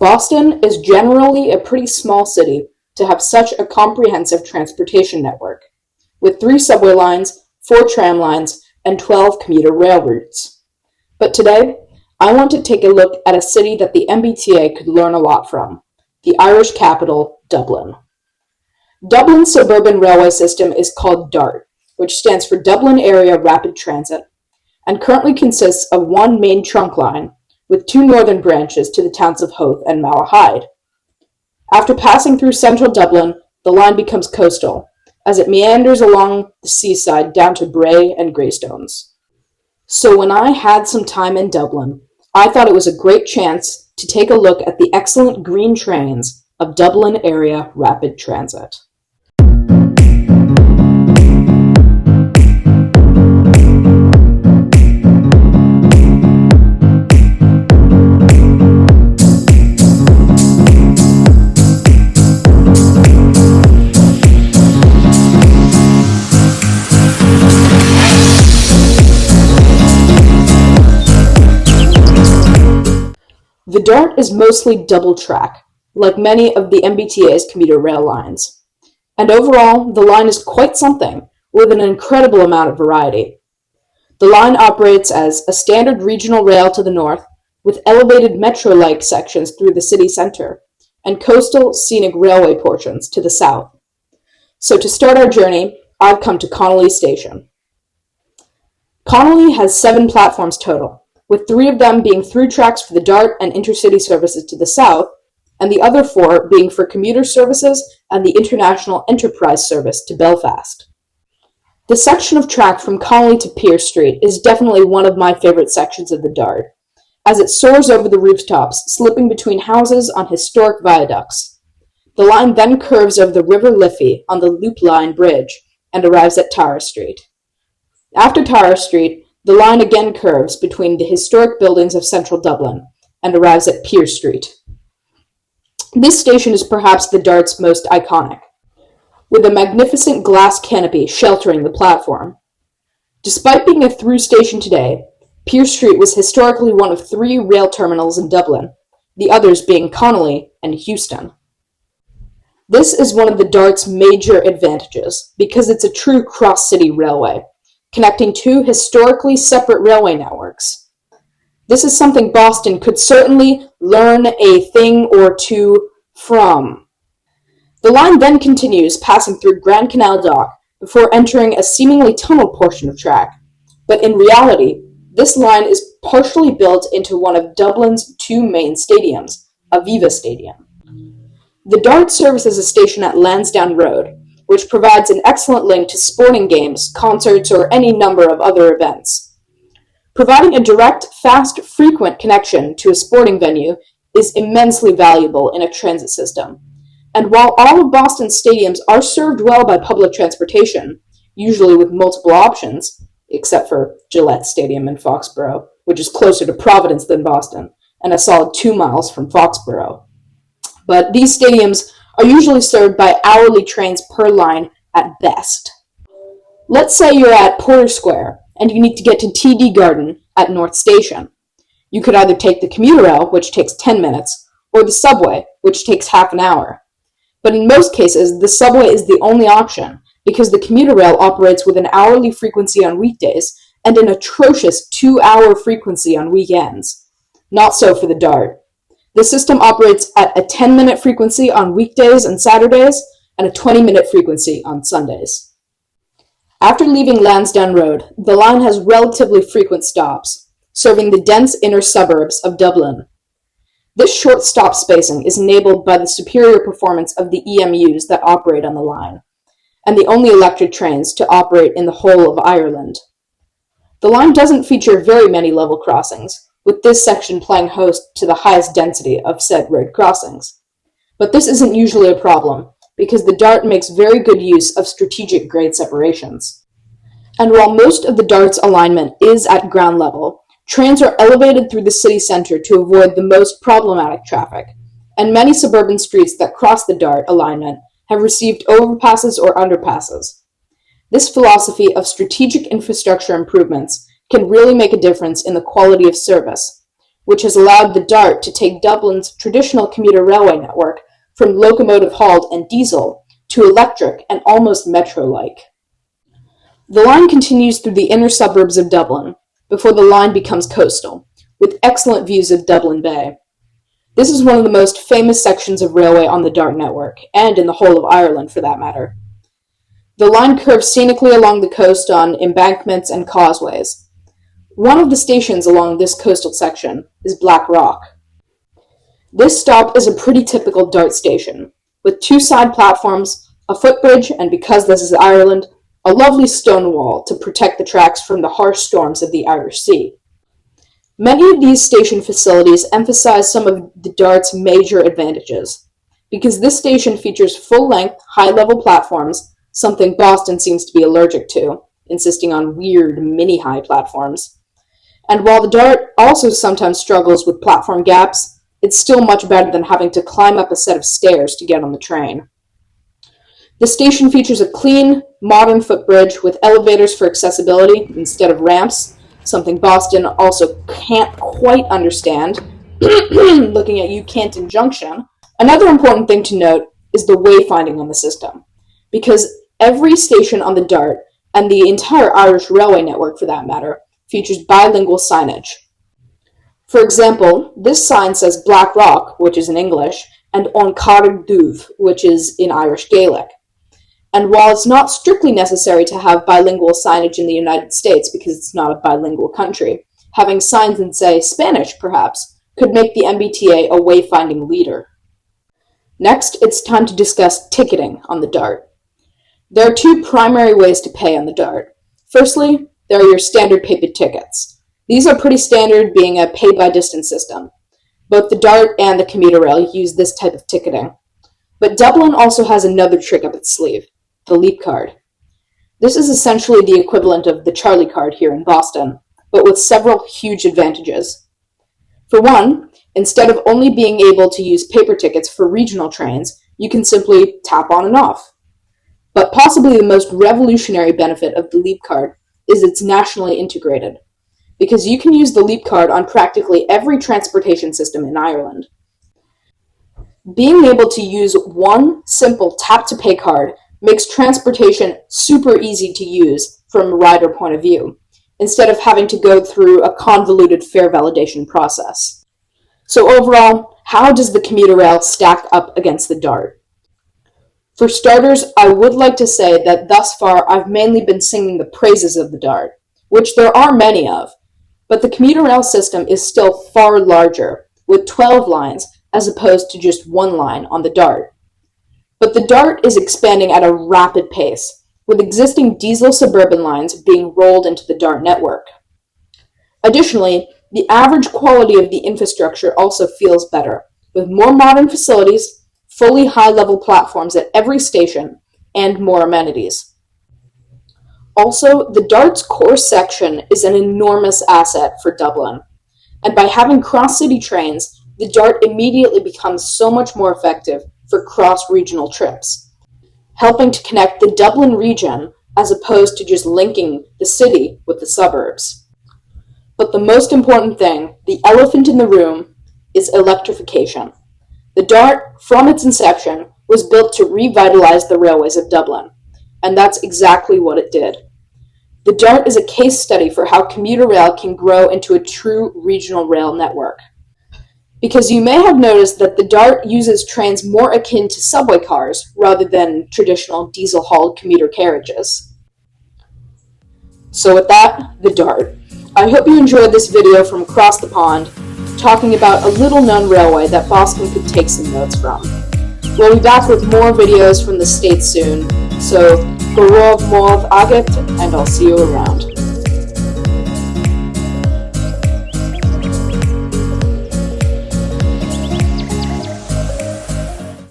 Boston is generally a pretty small city to have such a comprehensive transportation network, with 3 subway lines, 4 tram lines, and 12 commuter rail routes. But today, I want to take a look at a city that the MBTA could learn a lot from, the Irish capital, Dublin. Dublin's suburban railway system is called DART, which stands for Dublin Area Rapid Transit, and currently consists of 1 main trunk line, with 2 northern branches to the towns of Howth and Malahide. After passing through central Dublin, the line becomes coastal, as it meanders along the seaside down to Bray and Greystones. So when I had some time in Dublin, I thought it was a great chance to take a look at the excellent green trains of Dublin Area Rapid Transit. The DART is mostly double track, like many of the MBTA's commuter rail lines. And overall, the line is quite something, with an incredible amount of variety. The line operates as a standard regional rail to the north, with elevated metro-like sections through the city center, and coastal scenic railway portions to the south. So to start our journey, I've come to Connolly Station. Connolly has 7 platforms total, with 3 of them being through tracks for the DART and intercity services to the south, and the other 4 being for commuter services and the International Enterprise service to Belfast. The section of track from Connolly to Pearse Street is definitely one of my favorite sections of the DART, as it soars over the rooftops, slipping between houses on historic viaducts. The line then curves over the River Liffey on the Loop Line Bridge and arrives at Tara Street. After Tara Street, the line again curves between the historic buildings of central Dublin and arrives at Pearse Street. This station is perhaps the DART's most iconic, with a magnificent glass canopy sheltering the platform. Despite being a through station today, Pearse Street was historically one of 3 rail terminals in Dublin, the others being Connolly and Euston. This is one of the DART's major advantages because it's a true cross-city railway, connecting 2 historically separate railway networks. This is something Boston could certainly learn a thing or 2 from. The line then continues, passing through Grand Canal Dock before entering a seemingly tunneled portion of track. But in reality, this line is partially built into one of Dublin's 2 main stadiums, Aviva Stadium. The DART services a station at Lansdowne Road, which provides an excellent link to sporting games, concerts, or any number of other events. Providing a direct, fast, frequent connection to a sporting venue is immensely valuable in a transit system. And while all of Boston's stadiums are served well by public transportation, usually with multiple options, except for Gillette Stadium in Foxborough, which is closer to Providence than Boston, and a solid 2 miles from Foxborough. But these stadiums are usually served by hourly trains per line at best. Let's say you're at Porter Square and you need to get to TD Garden at North Station. You could either take the commuter rail, which takes 10 minutes, or the subway, which takes half an hour. But in most cases, the subway is the only option because the commuter rail operates with an hourly frequency on weekdays and an atrocious 2-hour frequency on weekends. Not so for the DART. The system operates at a 10-minute frequency on weekdays and Saturdays, and a 20-minute frequency on Sundays. After leaving Lansdowne Road, the line has relatively frequent stops, serving the dense inner suburbs of Dublin. This short stop spacing is enabled by the superior performance of the EMUs that operate on the line, and the only electric trains to operate in the whole of Ireland. The line doesn't feature very many level crossings, with this section playing host to the highest density of said road crossings. But this isn't usually a problem, because the DART makes very good use of strategic grade separations. And while most of the DART's alignment is at ground level, trains are elevated through the city center to avoid the most problematic traffic, and many suburban streets that cross the DART alignment have received overpasses or underpasses. This philosophy of strategic infrastructure improvements can really make a difference in the quality of service, which has allowed the Dart to take Dublin's traditional commuter railway network from locomotive-hauled and diesel to electric and almost metro-like. The line continues through the inner suburbs of Dublin before the line becomes coastal, with excellent views of Dublin Bay. This is one of the most famous sections of railway on the Dart network, and in the whole of Ireland for that matter. The line curves scenically along the coast on embankments and causeways. One of the stations along this coastal section is Black Rock. This stop is a pretty typical Dart station, with 2 side platforms, a footbridge, and because this is Ireland, a lovely stone wall to protect the tracks from the harsh storms of the Irish Sea. Many of these station facilities emphasize some of the Dart's major advantages, because this station features full-length, high-level platforms, something Boston seems to be allergic to, insisting on weird, mini-high platforms. And while the Dart also sometimes struggles with platform gaps, it's still much better than having to climb up a set of stairs to get on the train. The station features a clean, modern footbridge with elevators for accessibility instead of ramps, something Boston also can't quite understand, looking at you, Canton Junction. Another important thing to note is the wayfinding on the system, because every station on the Dart, and the entire Irish railway network for that matter, features bilingual signage. For example, this sign says Black Rock, which is in English, and On Carreg Dubh, which is in Irish Gaelic. And while it's not strictly necessary to have bilingual signage in the United States because it's not a bilingual country, having signs in, say, Spanish, perhaps, could make the MBTA a wayfinding leader. Next, it's time to discuss ticketing on the Dart. There are 2 primary ways to pay on the Dart. Firstly, there are your standard paper tickets. These are pretty standard, being a pay-by-distance system. Both the Dart and the commuter rail use this type of ticketing. But Dublin also has another trick up its sleeve, the Leap card. This is essentially the equivalent of the Charlie card here in Boston, but with several huge advantages. For one, instead of only being able to use paper tickets for regional trains, you can simply tap on and off. But possibly the most revolutionary benefit of the Leap card is it's nationally integrated, because you can use the Leap card on practically every transportation system in Ireland. Being able to use one simple tap-to-pay card makes transportation super easy to use from a rider point of view, instead of having to go through a convoluted fare validation process. So overall, how does the commuter rail stack up against the Dart? For starters, I would like to say that thus far I've mainly been singing the praises of the Dart, which there are many of, but the commuter rail system is still far larger, with 12 lines as opposed to just 1 line on the Dart. But the Dart is expanding at a rapid pace, with existing diesel Suburban lines being rolled into the Dart network. Additionally, the average quality of the infrastructure also feels better, with more modern facilities, fully high-level platforms at every station, and more amenities. Also, the Dart's core section is an enormous asset for Dublin, and by having cross-city trains, the Dart immediately becomes so much more effective for cross-regional trips, helping to connect the Dublin region as opposed to just linking the city with the suburbs. But the most important thing, the elephant in the room, is electrification. The Dart, from its inception, was built to revitalize the railways of Dublin, and that's exactly what it did. The Dart is a case study for how commuter rail can grow into a true regional rail network. Because you may have noticed that the Dart uses trains more akin to subway cars rather than traditional diesel-hauled commuter carriages. So with that, the Dart. I hope you enjoyed this video from across the pond, talking about a little-known railway that Boston could take some notes from. We'll be back with more videos from the States soon, so Gorov Mov Agat, and I'll see you around.